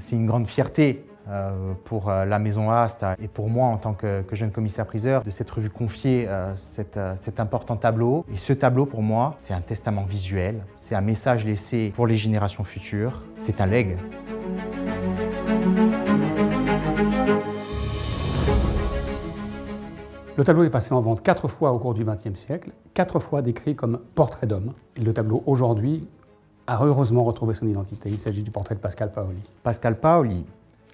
C'est une grande fierté pour la Maison Hast et pour moi en tant que jeune commissaire-priseur de s'être vu confier cet important tableau. Et ce tableau pour moi, c'est un testament visuel, c'est un message laissé pour les générations futures, c'est un legs. Le tableau est passé en vente 4 fois au cours du XXe siècle, 4 fois décrit comme portrait d'homme. Et le tableau aujourd'hui a heureusement retrouvé son identité. Il s'agit du portrait de Pascal Paoli. Pascal Paoli,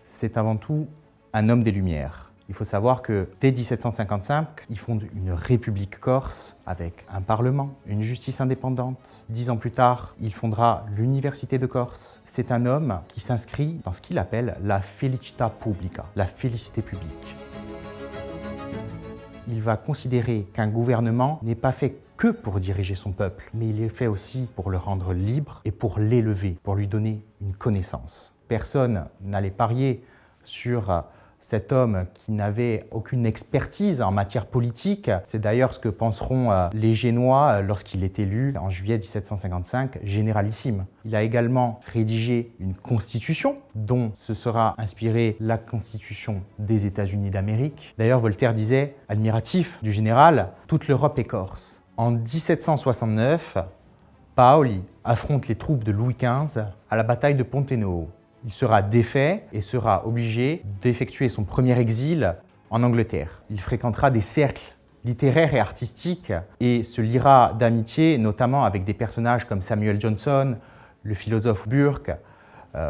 c'est avant tout un homme des Lumières. Il faut savoir que dès 1755, il fonde une république corse avec un parlement, une justice indépendante. 10 ans plus tard, il fondera l'université de Corse. C'est un homme qui s'inscrit dans ce qu'il appelle la felicita publica, la félicité publique. Il va considérer qu'un gouvernement n'est pas fait que pour diriger son peuple, mais il est fait aussi pour le rendre libre et pour l'élever, pour lui donner une connaissance. Personne n'allait parier sur cet homme qui n'avait aucune expertise en matière politique. C'est d'ailleurs ce que penseront les Génois lorsqu'il est élu en juillet 1755, généralissime. Il a également rédigé une constitution dont se sera inspirée la constitution des États-Unis d'Amérique. D'ailleurs, Voltaire disait, admiratif du général, « Toute l'Europe est corse ». En 1769, Paoli affronte les troupes de Louis XV à la bataille de Ponte Novo. Il sera défait et sera obligé d'effectuer son premier exil en Angleterre. Il fréquentera des cercles littéraires et artistiques et se liera d'amitié notamment avec des personnages comme Samuel Johnson, le philosophe Burke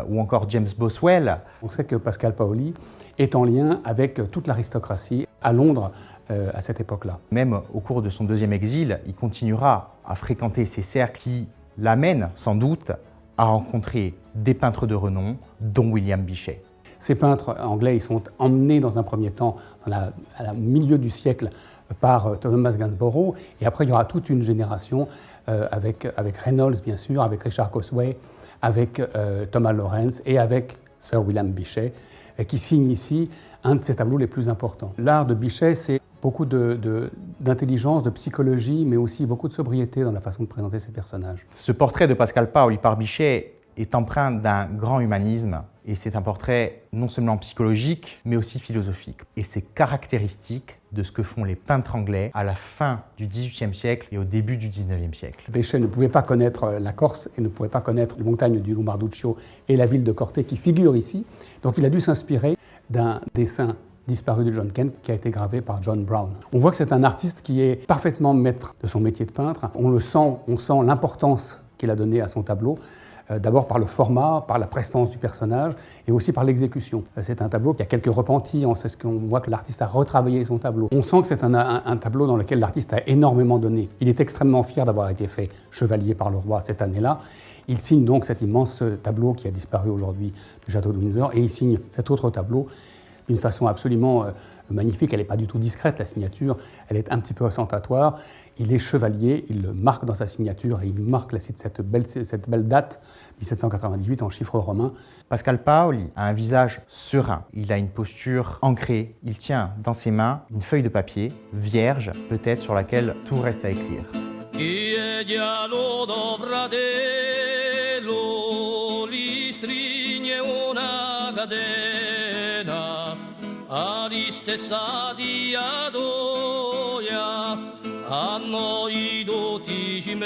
ou encore James Boswell. On sait que Pascal Paoli est en lien avec toute l'aristocratie à Londres à cette époque-là. Même au cours de son deuxième exil, il continuera à fréquenter ces cercles qui l'amènent sans doute à rencontrer des peintres de renom, dont William Bichet. Ces peintres anglais ils sont emmenés dans un premier temps au milieu du siècle par Thomas Gainsborough, et après il y aura toute une génération avec Reynolds bien sûr, avec Richard Cosway, avec Thomas Lawrence et avec Sir William Bichet, qui signe ici un de ses tableaux les plus importants. L'art de Bichet, c'est beaucoup d'intelligence, de psychologie, mais aussi beaucoup de sobriété dans la façon de présenter ses personnages. Ce portrait de Pascal Paoli par Bichet est empreint d'un grand humanisme, et c'est un portrait non seulement psychologique, mais aussi philosophique. Et c'est caractéristique de ce que font les peintres anglais à la fin du XVIIIe siècle et au début du XIXe siècle. Bichet ne pouvait pas connaître la Corse et ne pouvait pas connaître les montagnes du Lombarduccio et la ville de Corte qui figurent ici, donc il a dû s'inspirer d'un dessin disparu de John Kent, qui a été gravé par John Brown. On voit que c'est un artiste qui est parfaitement maître de son métier de peintre. On sent l'importance qu'il a donnée à son tableau, d'abord par le format, par la prestance du personnage et aussi par l'exécution. C'est un tableau qui a quelques repentis, on voit que l'artiste a retravaillé son tableau. On sent que c'est un tableau dans lequel l'artiste a énormément donné. Il est extrêmement fier d'avoir été fait chevalier par le roi cette année-là. Il signe donc cet immense tableau qui a disparu aujourd'hui du château de Windsor, et il signe cet autre tableau d'une façon absolument magnifique. Elle n'est pas du tout discrète, la signature, elle est un petit peu ostentatoire. Il est chevalier, il le marque dans sa signature et il marque cette belle date, 1798, en chiffres romains. Pascal Paoli a un visage serein, il a une posture ancrée, il tient dans ses mains une feuille de papier, vierge peut-être, sur laquelle tout reste à écrire. Stessa dia doia a noi dotigime